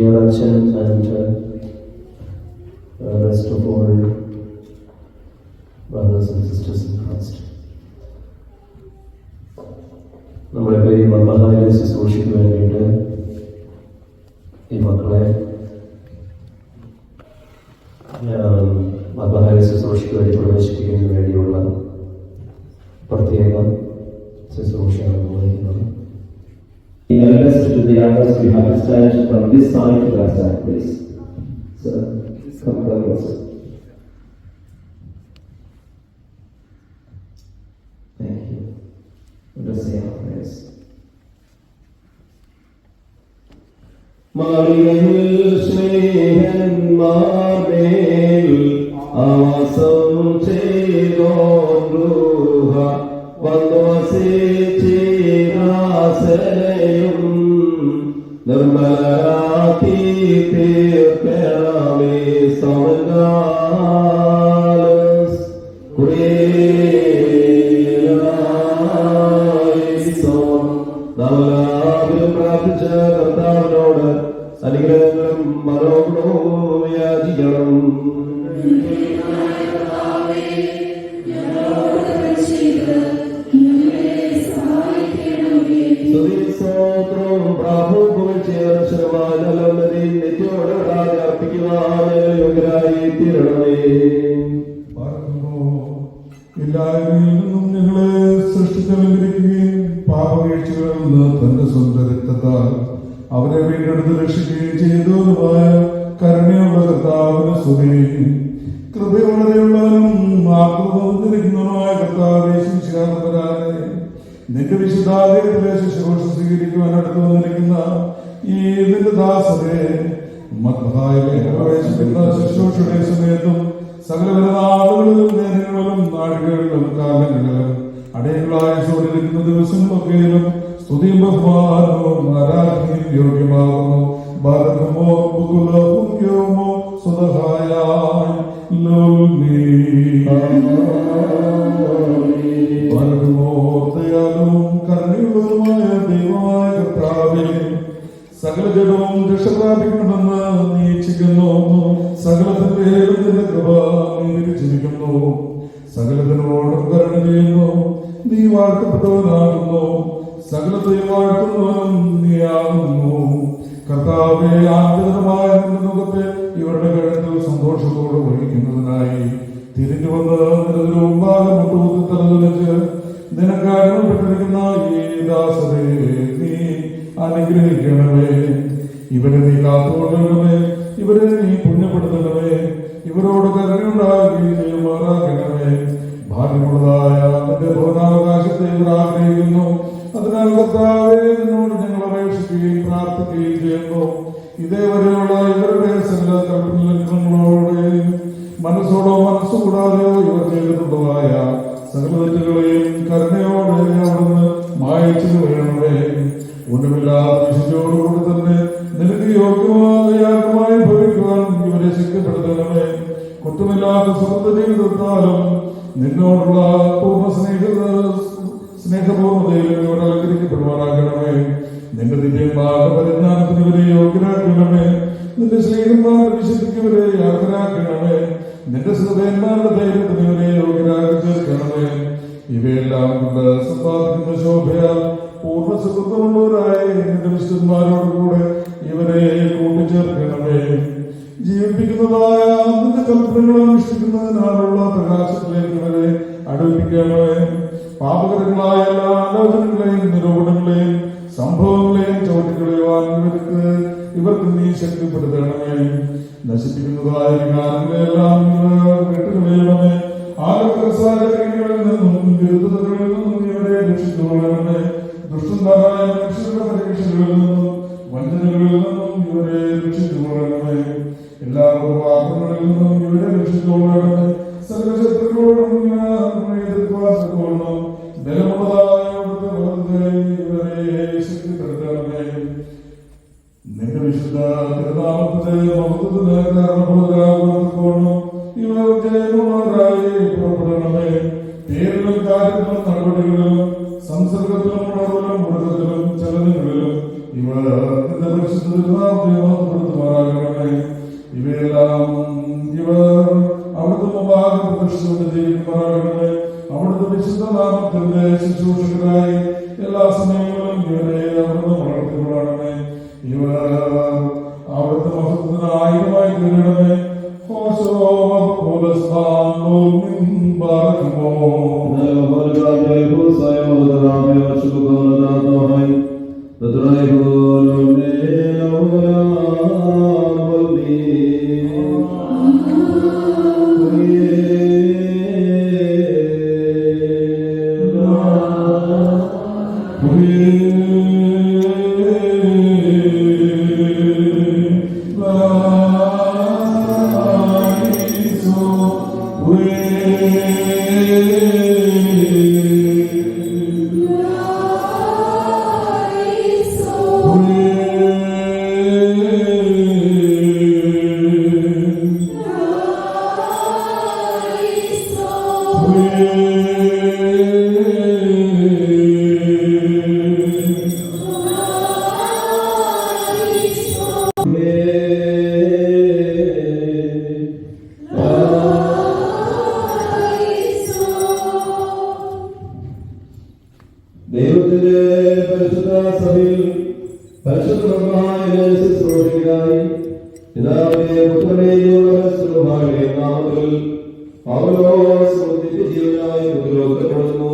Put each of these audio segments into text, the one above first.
dear Achan and rest of all brothers and sisters in Christ. നമ്മളിപ്പോൾ ഈ മർമ്മഹായിലെ ശുശ്രൂഷയ്ക്ക് വേണ്ടിയിട്ട് ഈ മക്കളെ മർമ്മഹായിലെ ശുശ്രൂഷയ്ക്ക് വേണ്ടി പ്രവേശിപ്പിക്കുന്നതിന് വേണ്ടിയുള്ള പ്രത്യേക ശുശ്രൂഷയാണ് നിർവഹിക്കുന്നത്. The eldest to the youngest, we have to stand from this side to that side, please. So, come closer. Thank you. Let us say our prayers. Mariamil Shnehan Marmel Avasam Chedon Ruha Vandvase Chirasayum Nirmalati Tirkaname Samangalas Kurelaison Navalabil Prathicha Kartavanoda അനുഗ്രഹങ്ങളും മനോഗുണവും യാചിക്കണം. സ്തുതിസ്തോത്രവും പ്രാഭവവും ചേർച്ചയുമായ നല്ലവരെ നിത്യോടായി അർപ്പിക്കുവാൻ യോഗ്യരായി തീരണമേ. എല്ലാവരിൽ നിന്നും ഞങ്ങളെ സൃഷ്ടിച്ചലങ്കരിക്കുകയും പാപവീഴ്ചകളിൽ നിന്ന് തന്റെ സ്വന്തം രക്തത്താൽ അവരെ വീണ്ടെടുത്ത് രക്ഷിക്കുകയും ചെയ്തതുമായ കരുണയുള്ള കർത്താവിന് സ്തുതി. കൃപയുള്ളവരും ആത്മനിരിക്കുന്നതുമായ കർത്താവേ ശിശുരാമരാനെ നിന്റെ വിശുദ്ധാലയത്തിലെ ശുശ്രൂഷ സ്വീകരിക്കുവാൻ അടുത്ത് വന്നിരിക്കുന്ന ഈ നിന്റെ ദാസരെ പ്രവേശിക്കുന്ന ശുശ്രൂഷയുടെ സമയത്തും സകലവിധ നാളുകളിലും നേരങ്ങളിലും നാടുകളിലും കാലങ്ങളിലും അടയങ്ങളായി ചോദിക്കുന്ന ദിവസങ്ങളൊക്കെയും സ്തുതിയും ബഹുമാനവും ആരാധനയും യോഗ്യമാകുന്നു. ഭാരതമോ ബുകുലമോ സ്വതഹായായി ദയാലും കരുണയുള്ളതുമായ ദൈവമായ കർത്താവേ, സകല ജഡവും രക്ഷ പ്രാപിക്കണമെന്ന് നീ ഇച്ഛിക്കുന്നു. സകലത്തിന്റെ നിന്റെ കൃപ നീ തിരിച്ചിരിക്കുന്നു. സകലത്തിനോടും കരുണ ചെയ്യുന്നു. നീ വാഴ്ത്തപ്പെട്ടവനാകുന്നു. സകലത്തെയും വാഴ്ത്തുന്നവനും നീയാകുന്നു. കർത്താവേ, ആനന്ദകരമായ നിന്റെ മുഖത്തെ ഇവരുടെ കഴുത്തിൽ സന്തോഷത്തോടെ വഹിക്കുന്നതിനായി തിരിഞ്ഞു വന്ന് നിരതിന് മുമ്പാകെ മുട്ടുകുത്തി തലകുലിച്ച് നിനക്ക് അടിമപ്പെട്ടിരിക്കുന്ന ഈ ദാസരെ നീ അനുഗ്രഹിക്കണമേ. ഇവരെ നീ കാത്തുകൊള്ളണമേ. ഇവരെ നീ പുണ്യപ്പെടുത്തണമേ. ഇവരോട് കരുണയുണ്ടാക്കി ചെയ്യുമാറാക്കണമേ. ഭാഗ്യമുള്ളതായ നിന്റെ ഭവനാവകാശത്തെ ഇവർ ആഗ്രഹിക്കുന്നു. അതിനാൽ കർത്താവേ, നിന്നോട് ഞങ്ങൾ അപേക്ഷിക്കുകയും പ്രാർത്ഥിക്കുകയും ചെയ്യുന്നു. ഇതേവരെയുള്ള ഇവരുടെ സകല കൽപ്പനകളോടെ മനസ്സോടോ മനസ്സുകൂടാതെയോ ഇവർ ചെയ്തിട്ടുള്ളതായ സകല തെറ്റുകളെയും കരുണയോടെ അവിടുന്ന് മായച്ചു വേണമേ. ഒന്നുമില്ലാത്ത വിശുദ്ധിയോടുകൂടി തന്നെ നിനക്ക് യോഗ്യമായി ഭവിക്കുവാൻ ഇവരെ ശക്തിപ്പെടുത്തണമേ. കുറ്റമില്ലാത്ത സ്വന്തം ജീവിതത്താലും നിന്നോടുള്ള പൂർണ്ണ സ്നേഹപൂർണ്ണതയിലും ഇവർ അലങ്കരിക്കപ്പെടുവാനാകണമേ. നിന്റെ ദിവ്യന്മാരുടെ പരിജ്ഞാനത്തിന് ഇവരെ യോഗ്യരാക്കണമേ. നിന്റെ സ്നേഹന്മാരുടെ വിശുദ്ധിക്ക് ഇവരെ യാത്രയാക്കണമേ. നിന്റെ ഹൃദയന്മാരുടെ ധൈര്യത്തിന് ഇവരെ യോഗ്യരാക്കി ചേർക്കണമേ. ഇവയെല്ലാം കൊണ്ട് സമ്പാദിക്കുന്ന ശോഭയാൽ പൂർണ്ണ സുഖമുള്ളവരായ നിന്റെ വിശുദ്ധന്മാരോടുകൂടെ ഇവരെ കൂട്ടിച്ചേർക്കണമേ. ജീവിപ്പിക്കുന്നതായ നിന്റെ കൽപ്പനകൾ അനുഷ്ഠിക്കുന്നതിനാലുള്ള പ്രകാശത്തിലേക്ക് ഇവരെ അടുപ്പിക്കണമേ. പാപകരങ്ങളായ എല്ലാ ആലോചനകളെയും നിരൂപണങ്ങളെയും സംഭവങ്ങളെയും ചവിട്ടിക്കളയുവാൻ ഇവർക്ക് നീ ശക്തിപ്പെടുത്തണമേ. നശിപ്പിക്കുന്നതായ വികാരങ്ങളെല്ലാം വിട്ടുകളയണമേ. ആകർഷകളിൽ നിന്നും വിരുദ്ധതകളിൽ നിന്നും ഇവരെ രക്ഷിച്ചുകൊള്ളണമേ. ദുഷ്ടന്മാരായ മനുഷ്യരുടെ പരീക്ഷകളിൽ നിന്നും വഞ്ചനകളിൽ നിന്നും ഇവരെ രക്ഷിച്ചുകൊള്ളണമേ. എല്ലാ പാപങ്ങളിൽ നിന്നും ഇവരെ രക്ഷിച്ചുകൊള്ളണമേ. സകല ശത്രുക്കളോടും എതിർപ്പാസക്കൊള്ളണം. ബലമുള്ളതായ ഇവരെ ശക്തിപ്പെടുത്തണമേ. നിന്റെ വിശുദ്ധ തിരുനാമത്തെ മഹത്വത്തിന് കാരണപ്പെടുത്തണം. ഇവർ ജയമുള്ളവരായി പുറപ്പെടണമേ. പേരിലും കാര്യത്തിലും നടപടികളിലും സംസർഗത്തിലും ഉണർവിലും മൃഗത്തിലും ചലനങ്ങളിലും ഇവർ നിന്റെ പരിശുദ്ധ തിരുനാമത്തെ മഹത്വപ്പെടുത്തുമാറാകണമേ. ഇവയെല്ലാം ഇവർ അവിടുത്തെ മുമ്പാകെ പ്രദർശിച്ചുകൊണ്ട് ജീവിക്കുമാറാകണമേ. അവിടുത്തെ വിശുദ്ധ നാമത്തിന്റെ ശുശ്രൂഷകരായി എല്ലാ സമയങ്ങളിലും ഇവരെ അവിടുന്ന് വളർത്തിക്കൊള്ളണമേ. ഇവർ അവിടുത്തെ മഹത്വത്തിന് ആയുധമായി തീരണമേ. ദൈവത്തിന്റെ പരിശുദ്ധ സഭയിൽ പരിശുദ്ധമായ ശുശ്രൂഷയ്ക്കായി പിതാവിന്റെ പുത്രനെയും പരിശുദ്ധമായ നാമത്തിൽ പൗലോസ് നിത്യജീവനായി ഉപയോഗിക്കപ്പെടുന്നു.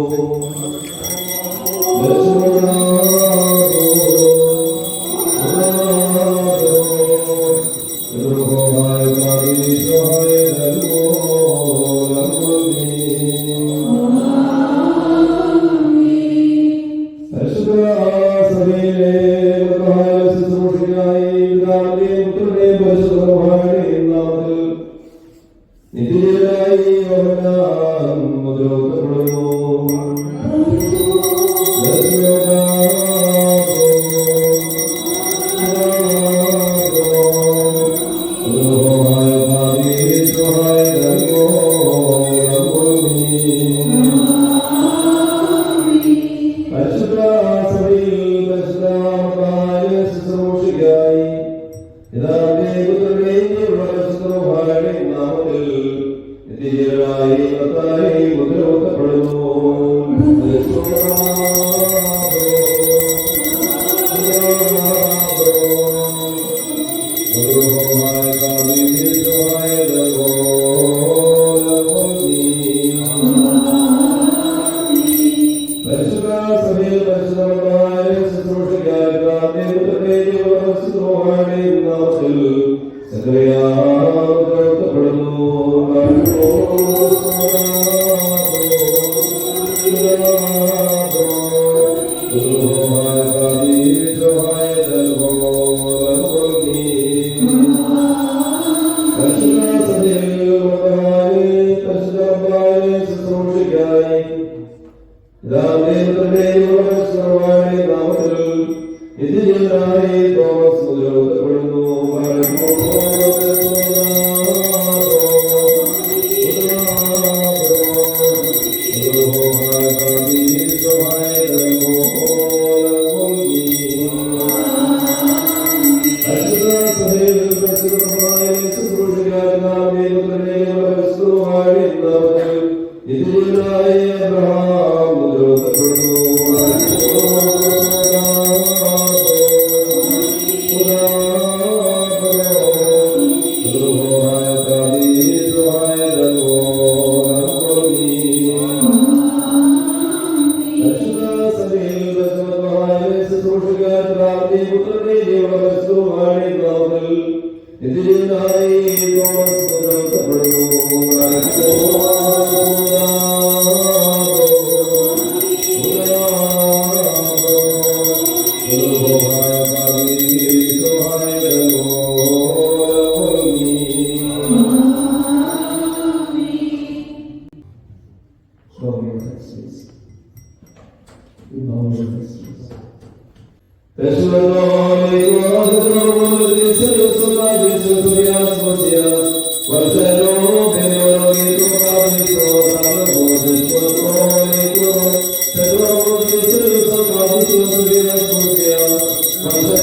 Gracias.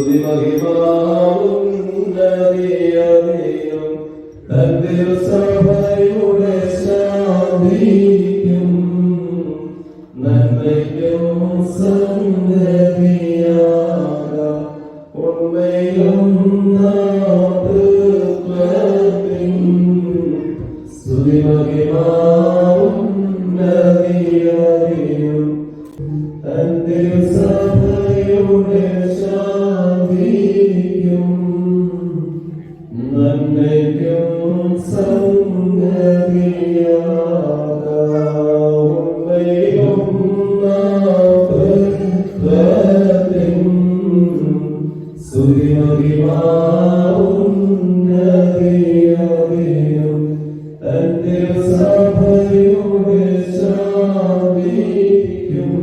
സ്തുതിമഹിമാവുന്നതിയതിനും തന്റെ സഭയുടെ ശാന്തിക്കും നന്മയ്ക്കും സംഗതിയാക ഉണ്മയും നാമൃത്വത്തിൻ സ്തുതിമഹിമാവുന്നതിയതിനും തന്റെ സഭയുടെ ശാന്തിക്കും നന്മയ്ക്കും സംഗതിയാക ഉണ്മയും നാമൃത്വത്തിൻ സ്തുതിമഹിമാവുന്നതിയതിനും തന്റെ സഭയുടെ ശാന്തിക്കും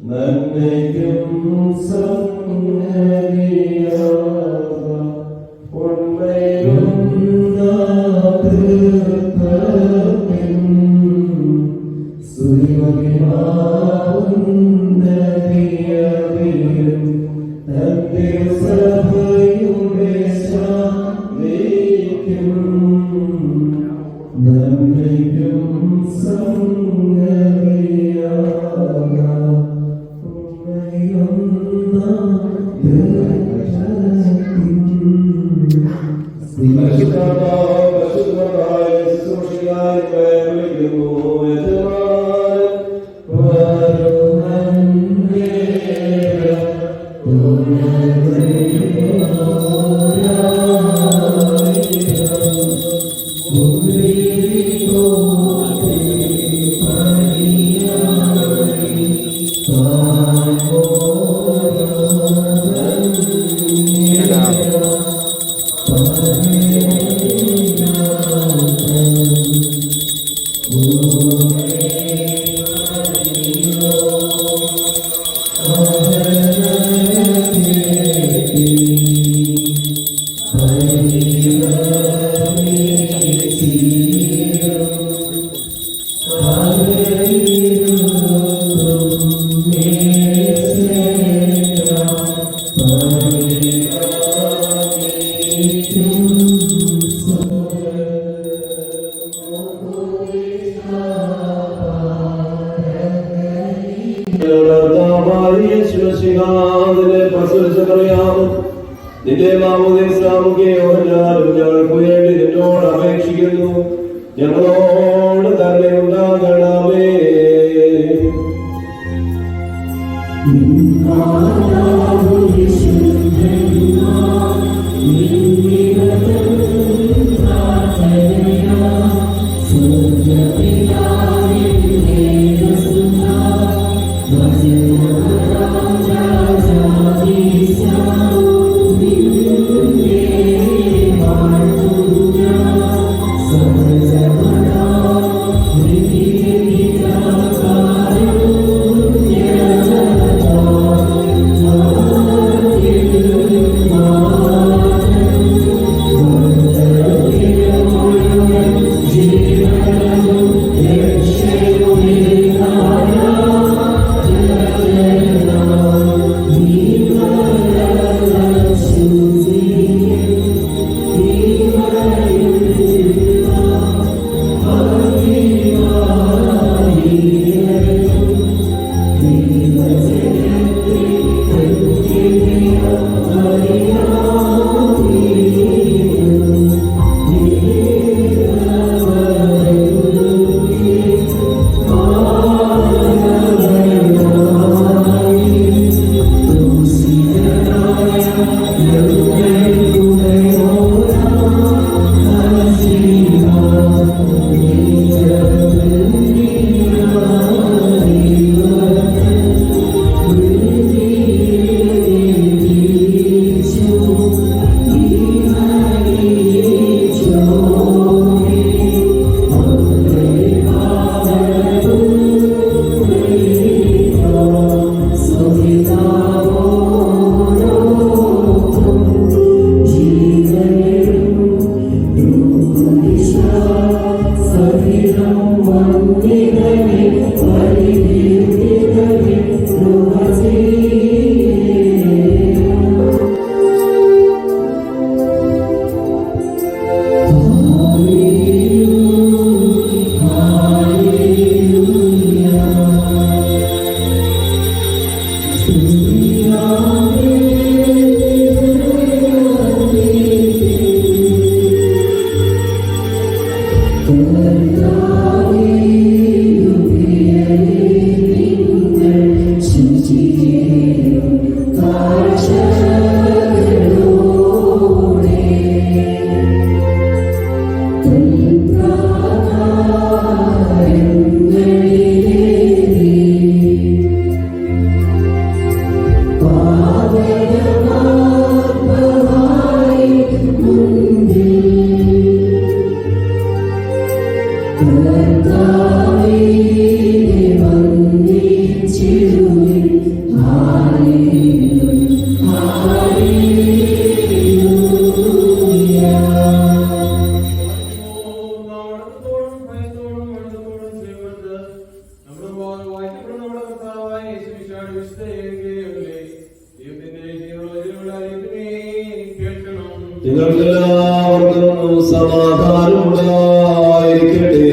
നന്മയ്ക്കും സംഗതിയാക ഉണ്മയും നാമൃത്വത്തിൻ സ്തുതിമഹിമാവുന്നതിയതിനും തന്റെ സഭയുടെ ശാന്തിക്കും നന്മയ്ക്കും സംഗതിയാക ഉണ്മയും നിന്റെ മാമോദീസാമുഖ്യോഹന്നാലും ഞങ്ങൾക്ക് വേണ്ടി നിന്നോട് അപേക്ഷിക്കുന്നു. ഞങ്ങളോട് തന്നെ ഉണ്ടാകണമേ. നിങ്ങൾക്കെല്ലാവർക്കും സമാധാനം ഉണ്ടായിരിക്കട്ടെ.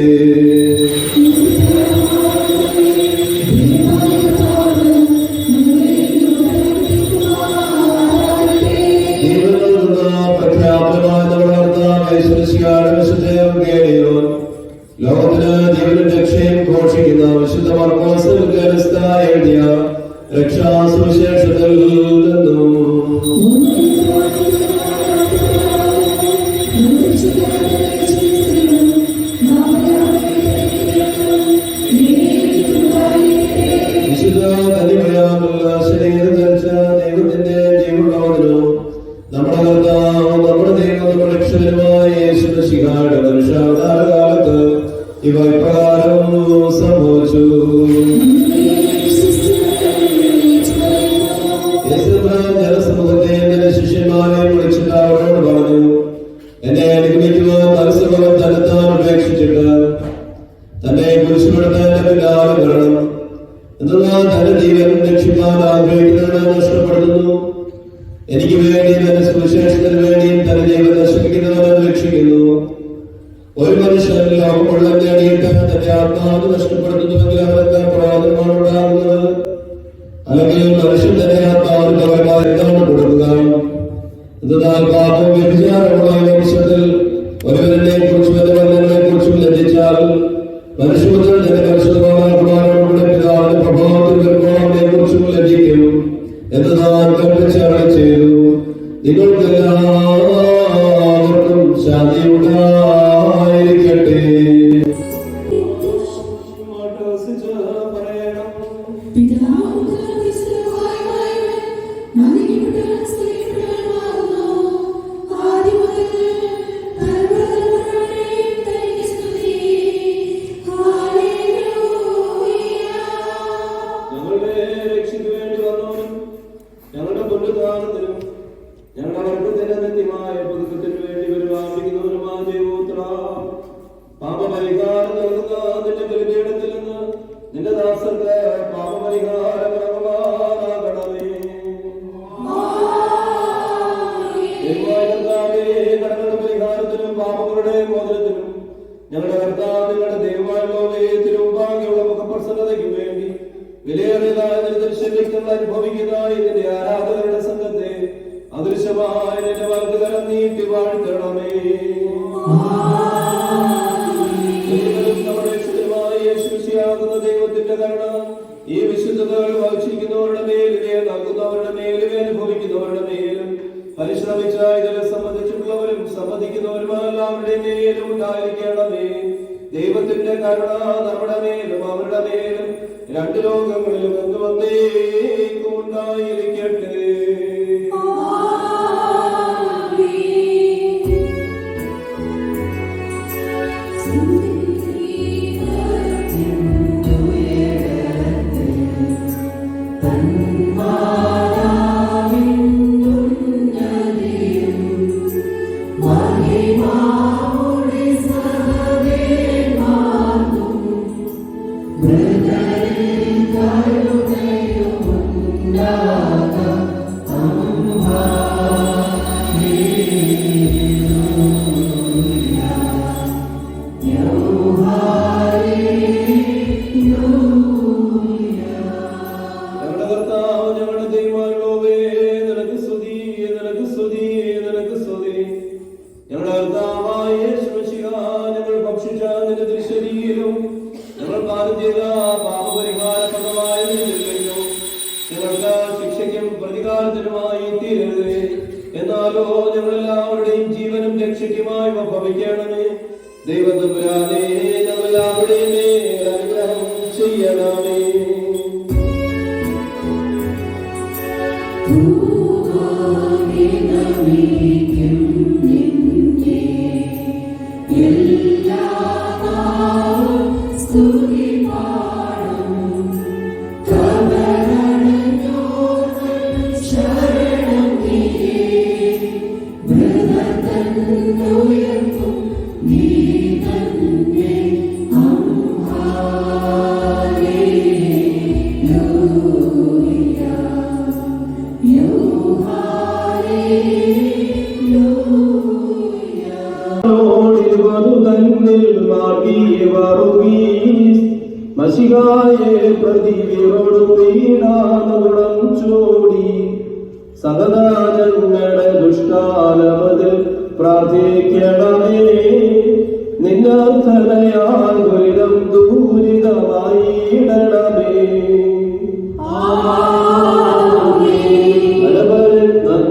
ലോകത്തിന് ജീവനും രക്ഷയും ഘോഷിക്കുന്ന വിശുദ്ധ മർക്കോസ് എഴുതിയ രക്ഷാസുവിശേഷത്തിൽ നിന്നും വിശുദ്ധ കന്യകയാകുന്ന ശരീരം ധരിച്ച ദൈവത്തിന്റെ ജീവനുള്ളവനും നമ്മുടെ കർത്താവും നമ്മുടെ ദൈവം നമ്മുടെ രക്ഷകനുമായ യേശുമിശിഹായുടെ മനുഷ്യാവതാരകാലത്ത് ഇവ ഇപ്രകാരം സംഭവിച്ചു. ജനസമൂഹത്തെയും എന്റെ ശിഷ്യന്മാരെയും വിളിച്ചിട്ട് അവരോട് പറഞ്ഞു, എന്നെ അനുഗമിക്കുവാൻ മനസ്സുള്ളവൻ തന്നെത്താൻ ഉപേക്ഷിച്ചിട്ട് തന്നെ കുരിശുമെടുത്ത് എന്റെ പിന്നാലെ വരണം. എന്നാൽ തന്റെ ജീവൻ രക്ഷിക്കാൻ ആഗ്രഹിക്കുന്നവനെ നഷ്ടപ്പെടുത്തുന്നു. എനിക്ക് വേണ്ടിയും എന്റെ സുവിശേഷത്തിന് വേണ്ടിയും തന്റെ ജീവൻ നശിപ്പിക്കുന്നവനെ രക്ഷിക്കുന്നു. ഒരു മനുഷ്യൻ ലോകം മുഴുവൻ നേടിയിട്ട് തന്റെ ആത്മാവ് നഷ്ടപ്പെടുത്തുന്നുവെങ്കിൽ അവർക്ക് പ്രയോജനമാണ് ഉണ്ടാകുന്നത്. അല്ലെങ്കിൽ മനുഷ്യൻ തന്റെ ആത്മാവിന് പകരമായി എന്താണ് കൊടുക്കുക? എന്നാൽ പാപം വ്യഭിചാരമുള്ള നിമിഷത്തിൽ ഒരുവനെ കുറിച്ചും എന്റെ വർണ്ണങ്ങളെ കുറിച്ചും ലജ്ജിച്ചാൽ മനുഷ്യപുത്രൻ തന്റെ പരിശുദ്ധമായ കുമാരനോടുകൂടെ പിതാവിന്റെ പ്രഭാവത്തിൽ വരുമ്പോൾ അവനെ കുറിച്ചും ലജ്ജിക്കും എന്ന് താൻ കൽപ്പിച്ച് അവിടെ ചെയ്തു. നിങ്ങൾക്കെല്ലാവർക്കും ശാന്തി ഉണ്ടായിരിക്കട്ടെ. ഞങ്ങളുടെ പുനരുദ്ധാനത്തിനും ഞങ്ങളുടെ വർഗത്തിന്റെ നിത്യമായ പുതുക്കത്തിനു വേണ്ടി പരിപാലിക്കുന്നവരുമായ ദൈവോത്ര പാപപരിഹാരം നൽകുന്ന നിന്റെ ബലിപീഠത്തിൽ നിന്ന് നിന്റെ ദാസർക്ക് പാപപരിഹാരം നൽകുവാനാകണമേ. കടങ്ങളുടെ പരിഹാരത്തിനും പാപങ്ങളുടെ മോചനത്തിനും ഞങ്ങളുടെ കർത്താവ് നിങ്ങളുടെ ദൈവമായ തിരുമുമ്പാകെയുള്ള മുഖപ്രസന്നതയ്ക്കും വേണ്ടി വിലയേറിയതായ ദൃശ്യങ്ങൾ അനുഭവിക്കുന്ന ഇതിന്റെ ആരാധകരുടെ സംഘത്തെ അദൃശ്യമായ നിന്റെ വർഗ്ഗകരം നീട്ടി വാഴ്ത്തണമേ. നമ്മുടെ ശുദ്ധമായ യേശുശിയാകുന്ന ദൈവത്തിന്റെ കരുണ ഈ വിശുദ്ധതകൾ വഹിച്ചിരിക്കുന്നവരുടെ മേലുവേ നൽകുന്നവരുടെ മേലുവേ അനുഭവിക്കുന്നവരുടെ മേലും പരിശ്രമിച്ച ഇതിനെ സംബന്ധിച്ചിട്ടുള്ളവരും സമ്മതിക്കുന്നവരുമായ എല്ലാവരുടെ മേലും ഉണ്ടായിരിക്കണമേ. ദൈവത്തിന്റെ കരുണ നമ്മുടെ മേലും അവരുടെ മേലും രണ്ട് ലോകങ്ങളിലും എന്തുവന്നേക്കും ഉണ്ടായിരിക്കട്ടെ. എന്നാലോ ഞങ്ങളെല്ലാവരുടെയും ജീവനും രക്ഷയ്ക്കുമായി ഭവിക്കണമേ. ദൈവതമ്പുരാനേ, ഞങ്ങളെല്ലാവരുടെയും മേൽ അനുഗ്രഹം ചെയ്യണമേ. You മഷികായെ പ്രതിവിയോടും വീണാനുടം ചൂടി സകല ഞങ്ങളുടെ ദുഷ്കാലമതിൽ പ്രാർത്ഥിക്കണമേ. നിന്നർത്ഥനയാൽ ദുരിതം ദൂരിതമായിടണമേ.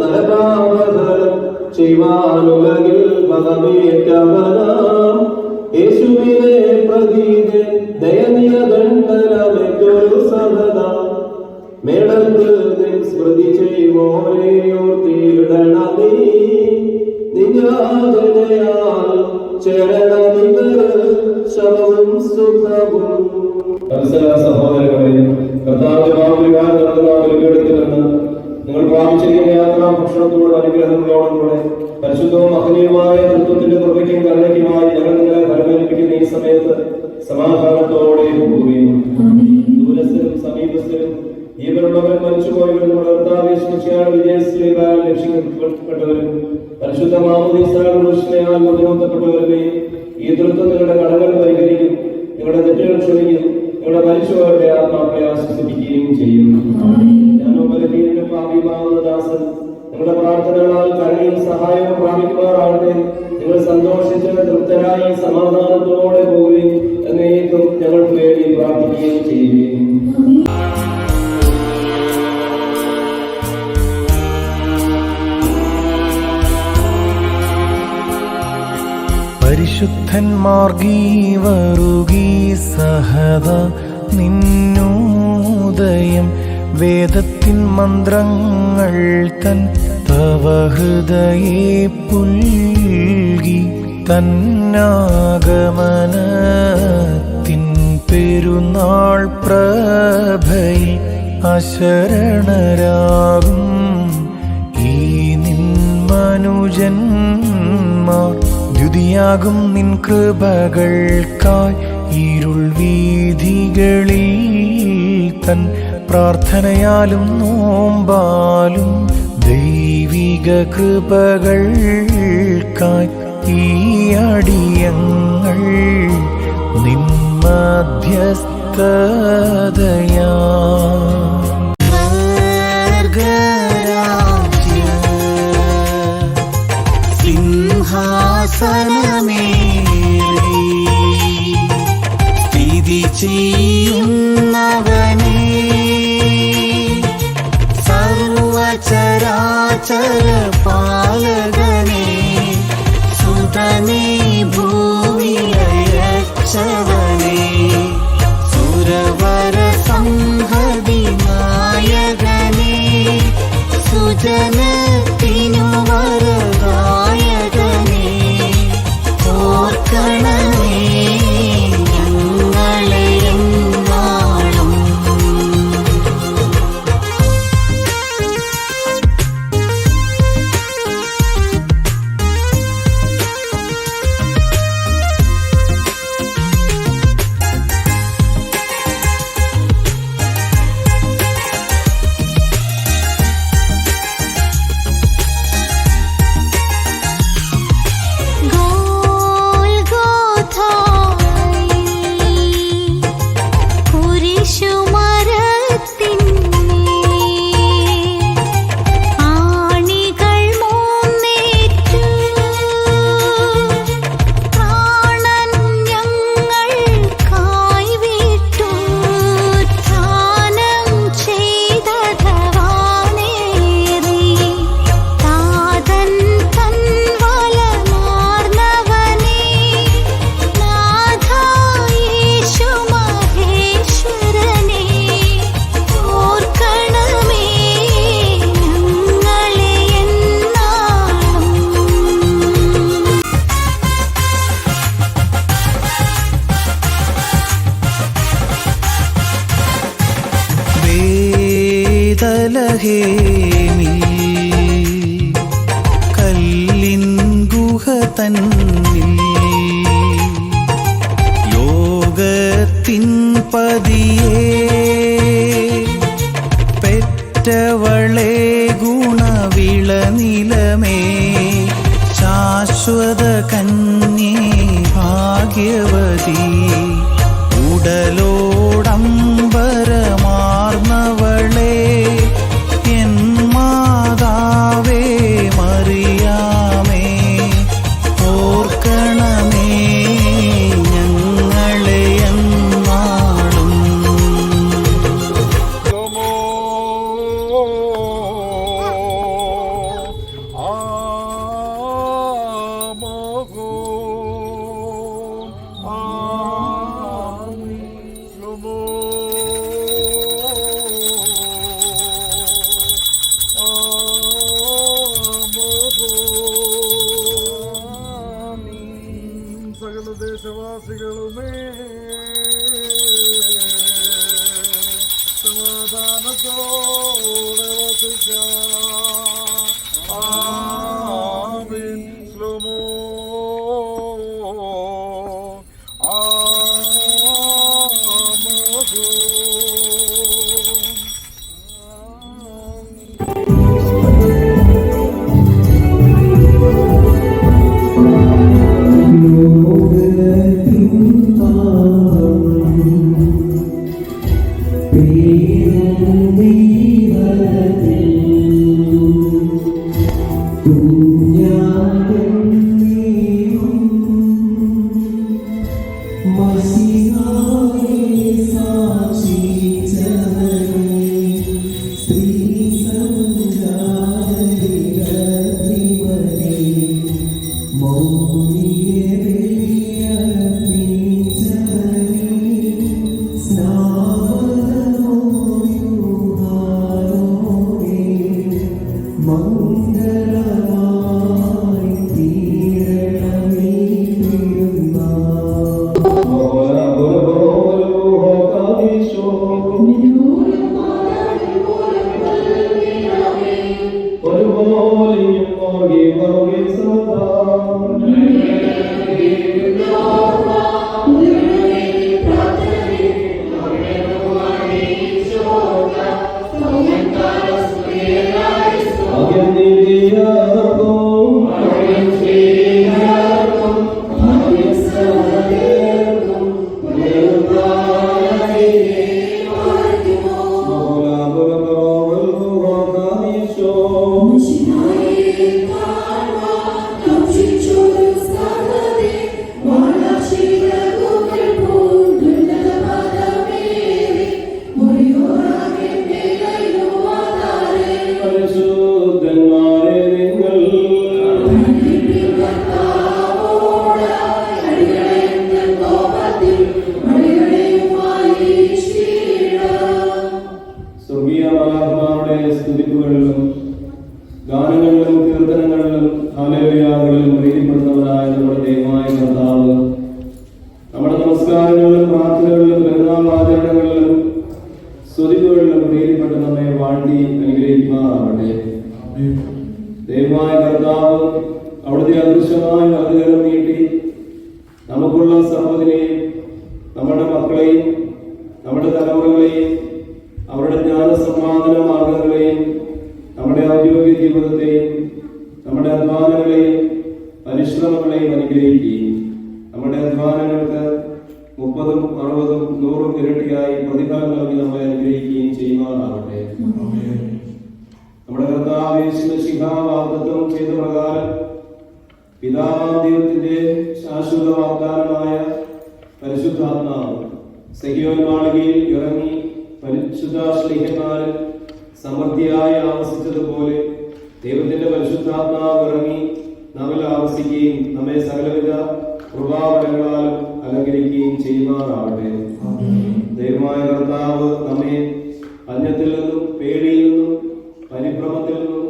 നരപാപകരം ചെയ്യുവാനുലകിൽ പദമേറ്റവനാം യേശുവിനെ പ്രതീതെ ദയനീയ ദണ്ഡനമേറ്റൊരു സഹത മേടത്തിൽ നിൻ സ്മൃതി ചെയ്യുവോരെയോർത്തിയിടണമേ. നിജാജനയാൽ ചേരണമിവർ ശവവും സുഖവും. സഹോദരങ്ങളെ, കർത്താവിന്റെ മാതൃകാ നടത്തുന്ന നിങ്ങൾ പ്രാപിച്ചിരിക്കുന്ന യാത്രാ ഭക്ഷണത്തോട് അനുഗ്രഹങ്ങളോടും കൂടെ പരിശുദ്ധവും മഹനീയമായ തത്വത്തിന്റെ കൃപയ്ക്കും കരുണയ്ക്കുമായി ഞങ്ങൾ നിങ്ങളെ ഫലമേൽപ്പിക്കുന്ന ഈ സമയത്ത് സമാധാനത്തോടെ പോകുകയും ദൂരസ്ഥരും സമീപസ്ഥരും ജീവനുള്ളവരും മരിച്ചുപോയവരും നമ്മുടെ കർത്താവേശിയാൽ വിജയശ്രീകാൽ രക്ഷിക്കപ്പെട്ടവരും പരിശുദ്ധ മാമോദീസായാൽ മുതലൂത്തപ്പെട്ടവരുമേ, ഈ ദൃത്വം നിങ്ങളുടെ കടകൾ പരിഹരിക്കും, നിങ്ങളുടെ തെറ്റുകൾ ക്ഷമിക്കും, നിങ്ങളുടെ മരിച്ചവരുടെ ആത്മാക്കളെ ആശ്വസിപ്പിക്കുകയും ചെയ്യും. ഞാനോ ബലഹീനന്റെ പാപിമാവുന്ന ദാസൻ നിങ്ങളുടെ പ്രാർത്ഥനകളാൽ കരുണയും സഹായവും പ്രാപിക്കുമാറാകട്ടെ. നിങ്ങൾ സന്തോഷിച്ച് തൃപ്തരായി സമാധാനത്തോടെ പോവുകയും എന്നേക്കും ഞങ്ങൾക്ക് വേണ്ടി പ്രാർത്ഥിക്കുകയും ചെയ്യുകയും. പരിശുദ്ധന്മാർഗീ വറുകീ സഹദ നിന്നൂദയം വേദത്തിൻ മന്ത്രങ്ങൾ തൻ തവ ഹൃദയേ പുൽകി തന്നാഗമനത്തിൻ പെരുന്നാൾ പ്രഭയിൽ അശരണരാകും ഈ നിൻ മനുജന്മാർ ദ്യുതിയാകും നിൻ കൃപകൾക്കായി ഇരുൾ വീഥികളിൽ തൻ പ്രാർത്ഥനയാലും നോമ്പാലും ദൈവിക കൃപകൾക്കായി ഈ അടിയങ്ങൾ നിൻ മധ്യസ്ഥതയാ സിംഹാസനമേറി സ്ഥിതി ചെയ്യുന്നവനേ, സർവചരാചര പാലകനേ, സുതനേ ഭൂമിയച്ചവനേ, സുരവര സംഹതി നായകനേ, സുജനത്തിനു വരദായകനേ, ഓർക്കണമേ ഞങ്ങളെ എന്നാളും. വേദലഹേമി കല്ലിൻ ഗുഹ തന്നിൽ ലോകത്തിൻ പതിയേ പെറ്റവളെ ഗുണവിളനിലമേ ശാശ്വത കന്യേ ഭാഗ്യവതി ഉടലോടംബരമാർന്നവളെ എൻ മാതാവേ മറിയാമേ ഓർക്കണമേ ഞങ്ങളെ എന്നാളും. സകല ദേശവാസികളുമേ സമാധാനത്തോടെ വസിക്കാം. ആമീൻ. ശ്ലോമോ ഗാനങ്ങളിലും കീർത്തനങ്ങളിലും ഹല്ലേലൂയകളിലും പ്രീതിപ്പെടുന്നവനായ നമ്മുടെ ദൈവമായ കർത്താവ് നമ്മുടെ നമസ്കാരങ്ങളിലും പ്രാർത്ഥനകളിലും പെരുന്നാൾ ആചരണങ്ങളിലും സ്തുതികളിലും പ്രീതിപ്പെട്ട് നമ്മെ വാഴ്ത്തി അനുഗ്രഹിക്കുമാറാവട്ടെ. ദൈവമായ കർത്താവ് അവിടുത്തെ അദൃശ്യമായ വലതുകരം നീട്ടി നമുക്കുള്ള സർവ്വതിനെയും നമ്മുടെ മക്കളെയും നമ്മുടെ തലമുറകളെയും അവരുടെ ജ്ഞാനസമ്പാദന മാർഗങ്ങളെയും നമ്മുടെ ഔദ്യോഗിക ജീവിതത്തെയും നമ്മുടെ അധ്വാനങ്ങളെയും പരിശ്രമങ്ങളെയും അനുഗ്രഹിക്കുകയും നമ്മുടെ അധ്വാനങ്ങൾക്ക് 30, 60, 100 ഇരട്ടിയായി പ്രതിഫലം നൽകി നമ്മളെ അനുഗ്രഹിക്കുകയും ചെയ്യുമാറാവട്ടെ. നമ്മുടെ കർത്താവ് യേശുമിശിഹാ വാഗ്ദത്തം ചെയ്ത പ്രകാരം പിതാവാം ദൈവത്തിന്റെ ശാശ്വത വാഗ്ദാനമായ പരിശുദ്ധാത്മാവ് സഹീയോൻ മാളികയിൽ ഇറങ്ങി പരിശുദ്ധ ശ്ലീഹന്മാരിൽ സമൃദ്ധിയായി ആവസിച്ചതുപോലെ ദൈവത്തിന്റെ പരിശുദ്ധാത്മാവ് ഇറങ്ങി നമ്മിൽ ആവസിക്കുകയും നമ്മെ സകലവിധ കൃപാവരങ്ങളാലും അലങ്കരിക്കുകയും ചെയ്യുമാറാവട്ടെ. ദൈവമായ കർത്താവ് നമ്മെ അന്യത്തിൽ നിന്നും പേടിയിൽ നിന്നും പരിഭ്രമത്തിൽ നിന്നും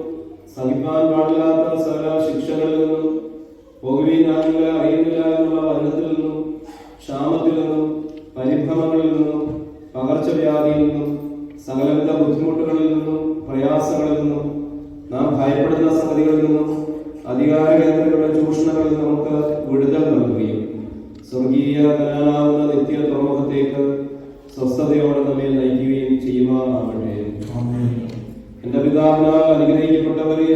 സഹിപ്പാൻ പാടില്ലാത്ത സകല ശിക്ഷകളിൽ നിന്നും പോകുവി ഞാൻ നിങ്ങളെ അറിയുന്നില്ല എന്നുള്ള വചനത്തിൽ നിന്നും ക്ഷാമത്തിൽ നിന്നും പരിഭ്രമങ്ങളിൽ നിന്നും പകർച്ചവ്യാധിയിൽ നിന്നും സകലവിധ ബുദ്ധിമുട്ടുകളിൽ നിന്നും പ്രയാസങ്ങളിൽ നിന്നും നാം ഭയപ്പെടുന്ന സംഗതികളിൽ നിന്നും അധികാര കേന്ദ്രങ്ങളുടെ ചൂഷണങ്ങളിൽ നമുക്ക് വിടുതൽ നൽകുകയും സ്വർഗീയ കലാനാവുന്ന നിത്യ തുറമുഖത്തേക്ക് സ്വസ്ഥതയോടെ നമ്മെ നയിക്കുകയും ചെയ്യുമാറാവട്ടെ. എന്റെ പിതാവിനാൽ അനുഗ്രഹിക്കപ്പെട്ടവരെ,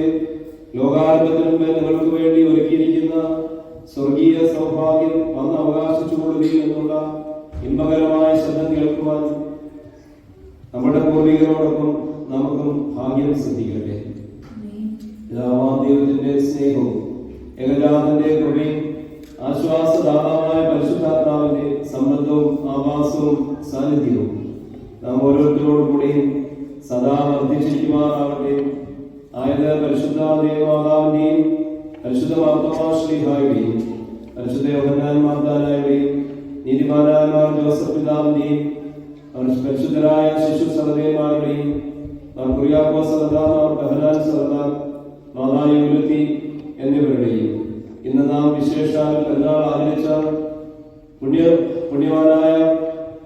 ലോകാരംഭത്തിന് മുമ്പേ നിങ്ങൾക്ക് വേണ്ടി ഒരുക്കിയിരിക്കുന്ന സ്വർഗീയ സൗഭാഗ്യം വന്ന് അവകാശിച്ചുകൊള്ളുകയും എന്നുള്ള ഇമ്പകരമായ ശബ്ദം കേൾക്കുവാൻ നമ്മുടെ പൂർവികരോടൊപ്പം നമുക്കും ഭാഗ്യം സിദ്ധിക്കട്ടെ. പിതാവാം ദൈവത്തിന്റെ സ്നേഹവും ഏകജാതന്റെ കൃപയും ആശ്വാസദാതാവായ പരിശുദ്ധാത്മാവിന്റെ സംബന്ധവും ആവാസവും സാന്നിധ്യവും നാം ഓരോരുത്തരോടും കൂടിയും സദാ വർദ്ധിച്ചിരിക്കുമാറാകട്ടെ. ആയത് പരിശുദ്ധ ദേവമാതാവിന്റെയും പരിശുദ്ധ മാർത്തോമാ ശ്ലീഹായുടെയും പരിശുദ്ധ യോഹന്നാൻ മാർത്താനായുടെയും നീതിമാനായ മാർ ജോസഫ് പിതാവിന്റെയും പരിശുദ്ധരായ ശിശു സഹോദരന്മാരുടെയും മാർ കുര്യാക്കോസ് സഹോദരൻ, മാർ ബഹനാൻ സഹോദരൻ, മാതാ യുവലത്തി എന്നിവരുടെയും ഇന്ന് നാം വിശേഷാൽ പെരുന്നാൾ ആചരിച്ച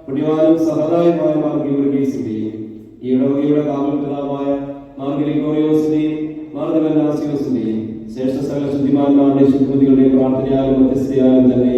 പുണ്യവാനും സഹതായുമായ മാർ ഗീവർഗീസിന്റെയും ഈ ഇടവകയുടെ കാവൽ പിതാവായ മാർ ഗ്രിഗോറിയോസിന്റെയും മാർ ദിവനാസിയോസിന്റെയും ശേഷ സകല ശുദ്ധിമാന്മാരുടെ ശുദ്ധിമതികളുടെയും പ്രാർത്ഥനയാലും മധ്യസ്ഥയാലും തന്നെ